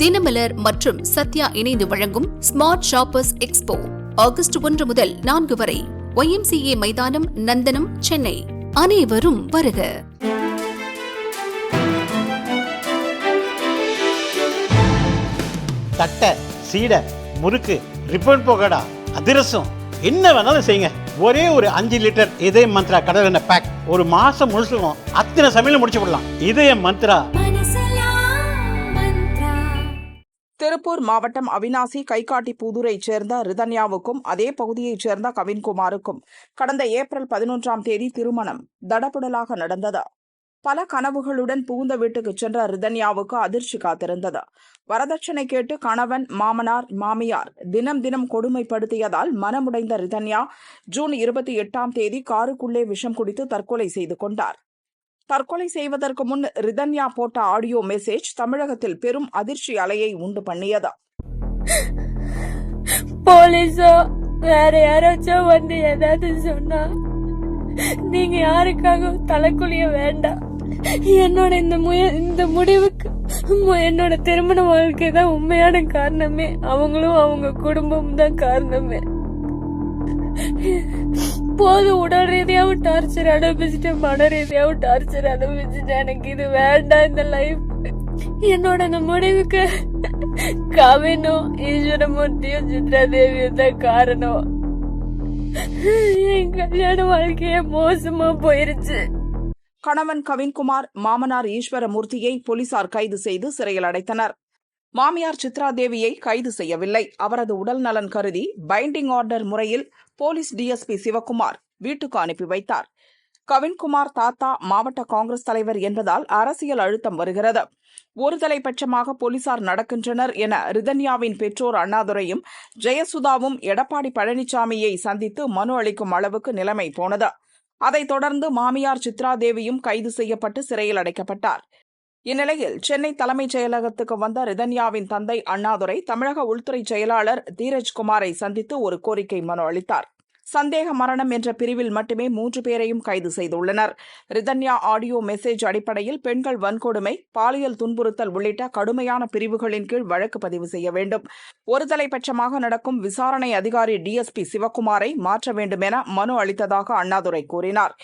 தினமலர் மற்றும் சத்யா இணைந்து வழங்கும் ஸ்மார்ட் ஷாப்பர்ஸ் எக்ஸ்போ ஆகஸ்ட் 1 முதல் 4 வரை YMCA மைதானம், நந்தனம், சென்னை. அனைவரும் வருக. தட்டை, சீடை, முறுக்கு, ரிப்பன் பகோடா, அதிரசம், என்ன வேணாலும் செய்யுங்க. ஒரே ஒரு 5 லிட்டர் இதய மந்த்ரா கடல் எண்ணெய் பேக் ஒரு மாசம் முழுசுக்கும் அத்தனை சமையல முடிச்சு விடலாம். இதய மந்த்ரா. திருப்பூர் மாவட்டம் அவினாசி கைகாட்டி புதூரைச் சேர்ந்த ரிதன்யாவுக்கும் அதே பகுதியைச் சேர்ந்த கவின்குமாருக்கும் கடந்த ஏப்ரல் 11ஆம் தேதி திருமணம் தடபுடலாக நடந்தது. பல கனவுகளுடன் புகுந்த வீட்டுக்கு சென்ற ரிதன்யாவுக்கு அதிர்ச்சி காத்திருந்தது. வரதட்சணை கேட்டு கணவன், மாமனார், மாமியார் தினம் கொடுமைப்படுத்தியதால் மனமுடைந்த ரிதன்யா ஜூன் 28ஆம் தேதி காருக்குள்ளே விஷம் குடித்து தற்கொலை செய்து கொண்டார். தற்கொலை செய்வதற்கு முன் ரிதன்யா போட்ட ஆடியோ மெசேஜ் தமிழகத்தில் பெரும் அதிர்ச்சி அலையை உண்டு பண்ணியது. போலீஸோ வேற யாராச்சும் வந்து ஏதாவது சொன்னா நீங்க யாருக்காக தலைக்குழிய வேண்டாம். என்னோட இந்த முடிவுக்கு என்னோட திருமண வாழ்க்கை தான் உண்மையான காரணமே. அவங்களும் அவங்க குடும்பம் தான் காரணமே. போது உடல் ரீதியாவும் டார்ச்சர் அனுபவிச்சுட்டு மன ரீதியாவும் டார்ச்சர் அனுபவிச்சுட்டு எனக்கு இது வேண்டாம் இந்த லைஃப். என்னோட அந்த முடிவுக்கு கவினும் ஈஸ்வரமூர்த்தியும் சித்ரா தேவியும் தான் காரணம். என் கல்யாண வாழ்க்கைய மோசமா போயிருச்சு. கணவன் கவின்குமார், மாமனார் ஈஸ்வரமூர்த்தியை போலீசார் கைது செய்து சிறையில் அடைத்தனர். மாமியார் சித்ரா தேவியை கைது செய்யவில்லை. அவரது உடல் நலன் கருதி பைண்டிங் ஆர்டர் முறையில் போலீஸ் டிஎஸ்பி சிவக்குமார் வீட்டுக்கு அனுப்பி வைத்தார். கவின்குமார் தாத்தா மாவட்ட காங்கிரஸ் தலைவர் என்பதால் அரசியல் அழுத்தம் வருகிறது. ஒருதலை பட்சமாக போலீசார் நடக்கின்றனர் என ரிதன்யாவின் பெற்றோர் அண்ணாதுரையும் ஜெயசுதாவும் எடப்பாடி பழனிசாமியை சந்தித்து மனு அளிக்கும் அளவுக்கு நிலைமை போனது. அதைத் தொடர்ந்து மாமியார் சித்ரா தேவியும் கைது செய்யப்பட்டு சிறையில் அடைக்கப்பட்டார். இந்நிலையில் சென்னை தலைமைச் செயலகத்துக்கு வந்த ரிதன்யாவின் தந்தை அண்ணாதுரை தமிழக உள்துறை செயலாளர் தீரஜ்குமாரை சந்தித்து ஒரு கோரிக்கை மனு அளித்தார். சந்தேக மரணம் என்ற பிரிவில் மட்டுமே 3 பேரையும் கைது செய்துள்ளனர். ரிதன்யா ஆடியோ மெசேஜ் அடிப்படையில் பெண்கள் வன்கொடுமை, பாலியல் துன்புறுத்தல் உள்ளிட்ட கடுமையான பிரிவுகளின் கீழ் வழக்கு பதிவு செய்ய வேண்டும். ஒருதலை பட்சமாக நடக்கும் விசாரணை அதிகாரி டிஎஸ்பி சிவக்குமாரை மாற்ற வேண்டும் என மனு அளித்ததாக அண்ணாதுரை கூறினார்.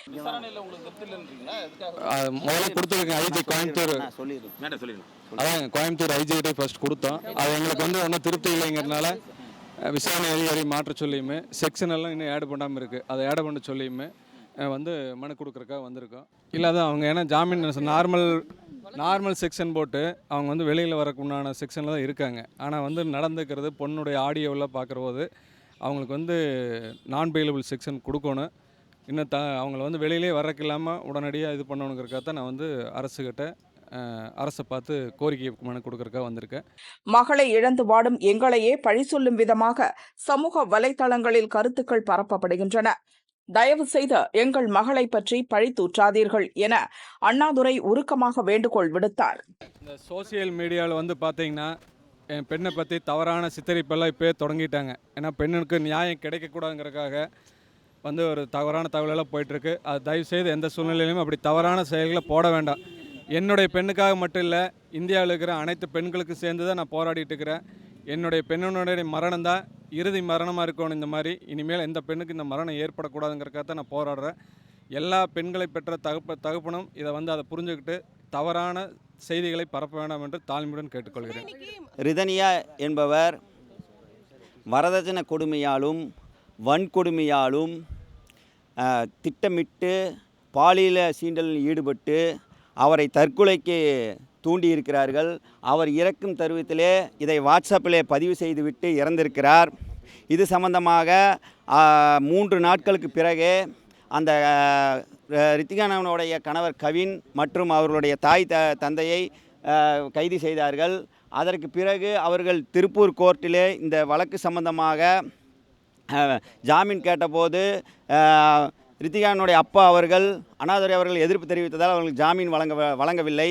கோயம்புத்தூர் ஐஜிகிட்ட ஃபர்ஸ்ட் கொடுத்தோம். அது எங்களுக்கு ஒன்றும் திருப்தி இல்லைங்கிறதுனால விசாரணை அதிகாரி மாற்ற சொல்லியுமே செக்ஷன் எல்லாம் இன்னும் ஆட் பண்ணாமல் இருக்குது. அதை ஆட் பண்ண சொல்லியுமே மனு கொடுக்குறக்காக வந்திருக்கோம். இல்லாத அவங்க ஏன்னா ஜாமீன் நார்மல் செக்ஷன் போட்டு அவங்க வெளியில் வரக்கு உண்டான செக்ஷனில் தான் இருக்காங்க. ஆனால் நடந்துக்கிறது பொண்ணுடைய ஆடியோவில் பார்க்குற போது அவங்களுக்கு நான் பெயிலபிள் செக்ஷன் கொடுக்கணும். இன்னும் அவங்கள வெளியிலே வரக்கு இல்லாமல் உடனடியாக இது பண்ணணுங்கிறக்காக தான் நான் அரசுக்கிட்ட அரசை பார்த்து கோரிக்கை மனு கொடுக்கறதுக்காக வந்திருக்கேன். மகளை இழந்து வாடும் எங்களையே பழி சொல்லும் விதமாக சமூக வலைதளங்களில் கருத்துக்கள் பரப்பப்படுகின்றன. தயவு செய்து எங்கள் மகளை பற்றி பழி தூற்றாதீர்கள் என அண்ணாதுரை உருக்கமாக வேண்டுகோள் விடுத்தார். இந்த சோசியல் மீடியாவில் பார்த்தீங்கன்னா என் பெண்ணை பற்றி தவறான சித்தரிப்பெல்லாம் இப்போ தொடங்கிட்டாங்க. ஏன்னா பெண்ணுக்கு நியாயம் கிடைக்கக்கூடாதுங்கிறதுக்காக ஒரு தவறான தகவலெல்லாம் போயிட்டுருக்கு. அது தயவுசெய்து எந்த சூழ்நிலையிலும் அப்படி தவறான செயல்களை போட வேண்டாம். என்னுடைய பெண்ணுக்காக மட்டும் இல்லை, இந்தியாவில் இருக்கிற அனைத்து பெண்களுக்கு சேர்ந்து தான் நான் போராடிட்டு இருக்கிறேன். என்னுடைய பெண்ணுடைய மரணம் தான் இறுதி மரணமாக இருக்கணும். இந்த மாதிரி இனிமேல் எந்த பெண்ணுக்கு இந்த மரணம் ஏற்படக்கூடாதுங்கிறக்காக தான் நான் போராடுறேன். எல்லா பெண்களை பெற்ற தகப்பனும் இதை அதை புரிஞ்சுக்கிட்டு தவறான செய்திகளை பரப்ப வேண்டாம் என்று தாழ்மையுடன் கேட்டுக்கொள்கிறேன். ரிதன்யா என்பவர் வரதட்சணை கொடுமையாலும் வன்கொடுமையாலும் திட்டமிட்டு பாலியல் சீண்டலில் ஈடுபட்டு அவரை தற்கொலைக்கு தூண்டியிருக்கிறார்கள். அவர் இறக்கும் தருவத்திலே இதை வாட்ஸ்அப்பிலே பதிவு செய்துவிட்டு இறந்திருக்கிறார். இது சம்பந்தமாக 3 நாட்களுக்கு பிறகு அந்த ரித்திகானவனுடைய கணவர் கவின் மற்றும் அவர்களுடைய தாய் தந்தையை கைது செய்தார்கள். அதற்கு பிறகு அவர்கள் திருப்பூர் கோர்ட்டிலே இந்த வழக்கு சம்பந்தமாக ஜாமீன் கேட்டபோது ரித்திகானுடைய அப்பா அவர்கள் அண்ணாதுரை அவர்கள் எதிர்ப்பு தெரிவித்ததால் அவர்களுக்கு ஜாமீன் வழங்கவில்லை.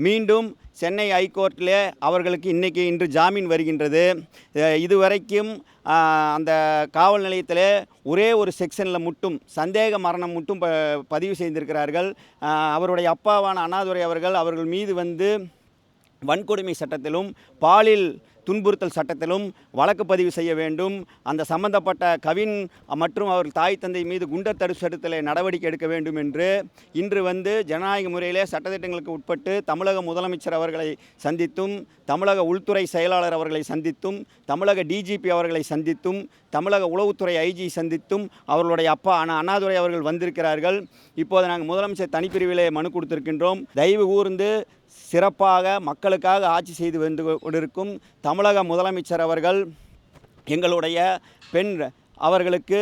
மீண்டும் சென்னை ஹைகோர்ட்டிலே அவர்களுக்கு இன்று ஜாமீன் வருகின்றது. இதுவரைக்கும் அந்த காவல் நிலையத்திலே ஒரே ஒரு செக்ஷனில் மட்டும் சந்தேக மரணம் மட்டும் பதிவு செய்திருக்கிறார்கள். அவருடைய அப்பாவான அண்ணாதுரை அவர்கள் மீது வன்கொடுமை சட்டத்திலும் பாலியல் துன்புறுத்தல் சட்டத்திலும் வழக்கு பதிவு செய்ய வேண்டும். அந்த சம்பந்தப்பட்ட கவின் மற்றும் அவர் தாய் தந்தை மீது குண்டர் தடுப்பு சட்டத்தில் நடவடிக்கை எடுக்க வேண்டும் என்று இன்று ஜனநாயக முறையிலே சட்டத்திட்டங்களுக்கு உட்பட்டு தமிழக முதலமைச்சர் அவர்களை சந்தித்தும், தமிழக உள்துறை செயலாளர் அவர்களை சந்தித்தும், தமிழக டிஜிபி அவர்களை சந்தித்தும், தமிழக உளவுத்துறை ஐஜி சந்தித்தும் அவர்களுடைய அப்பா அண்ணாதுரை அவர்கள் வந்திருக்கிறார்கள். இப்போது நாங்கள் முதலமைச்சர் தனிப்பிரிவிலே மனு கொடுத்திருக்கின்றோம். தயவு கூர்ந்து சிறப்பாக மக்களுக்காக ஆட்சி செய்து வந்து கொண்டிருக்கும் தமிழக முதலமைச்சர் அவர்கள் எங்களுடைய பெண் அவர்களுக்கு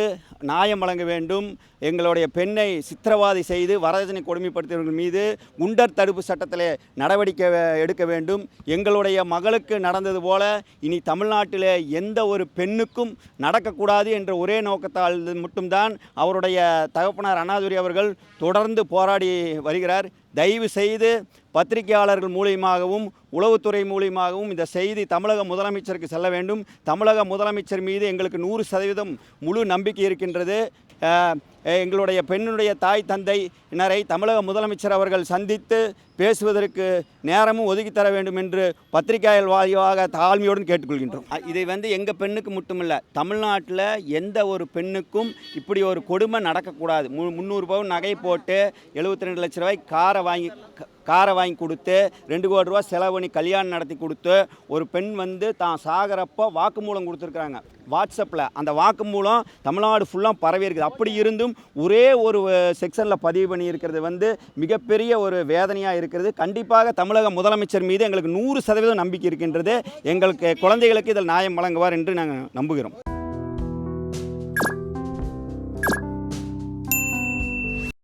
நியாயம் வழங்க வேண்டும். எங்களுடைய பெண்ணை சித்திரவாதை செய்து வரதட்சணை கொடுமைப்படுத்தியவர்கள் மீது குண்டர் தடுப்பு சட்டத்தில் நடவடிக்கை எடுக்க வேண்டும். எங்களுடைய மகளுக்கு நடந்தது போல இனி தமிழ்நாட்டில் எந்த ஒரு பெண்ணுக்கும் நடக்கக்கூடாது என்ற ஒரே நோக்கத்தால் மட்டும்தான் அவருடைய தகப்பனார் அண்ணாதுரை அவர்கள் தொடர்ந்து போராடி வருகிறார். தயவு செய்து பத்திரிகையாளர்கள் மூலியமாகவும் உளவுத்துறை மூலியமாகவும் இந்த செய்தி தமிழக முதலமைச்சருக்கு செல்ல வேண்டும். தமிழக முதலமைச்சர் மீது எங்களுக்கு 100% முழு நம்பிக்கை இருக்கின்றது. எங்களுடைய பெண்ணுடைய தாய் தந்தையினரை தமிழக முதலமைச்சர் அவர்கள் சந்தித்து பேசுவதற்கு நேரமும் ஒதுக்கி தர வேண்டும் என்று பத்திரிகையாளர் வாயிலாக தாழ்மையோடு கேட்டுக்கொள்கின்றோம். இதை எங்கள் பெண்ணுக்கு மட்டுமில்ல, தமிழ்நாட்டில் எந்த ஒரு பெண்ணுக்கும் இப்படி ஒரு கொடுமை நடக்கக்கூடாது. 300 பவுன் நகை போட்டு 72 லட்ச ரூபாய் காரை வாங்கி கொடுத்து 2 கோடி ரூபா செலவு பண்ணி கல்யாணம் நடத்தி கொடுத்து ஒரு பெண் தான் சாகிறப்போ வாக்குமூலம் கொடுத்துருக்குறாங்க வாட்ஸ்அப்பில். அந்த வாக்குமூலம் தமிழ்நாடு ஃபுல்லாக பரவி இருக்குது. அப்படி இருந்தும் ஒரே ஒரு செக்ஷனில் பதிவு பண்ணி இருக்கிறது மிகப்பெரிய ஒரு வேதனையாக இருக்கிறது. கண்டிப்பாக தமிழக முதலமைச்சர் மீது எங்களுக்கு 100% நம்பிக்கை இருக்கின்றது. எங்களுக்கு குழந்தைகளுக்கு இதில் நியாயம் வழங்குவார் என்று நாங்கள் நம்புகிறோம்.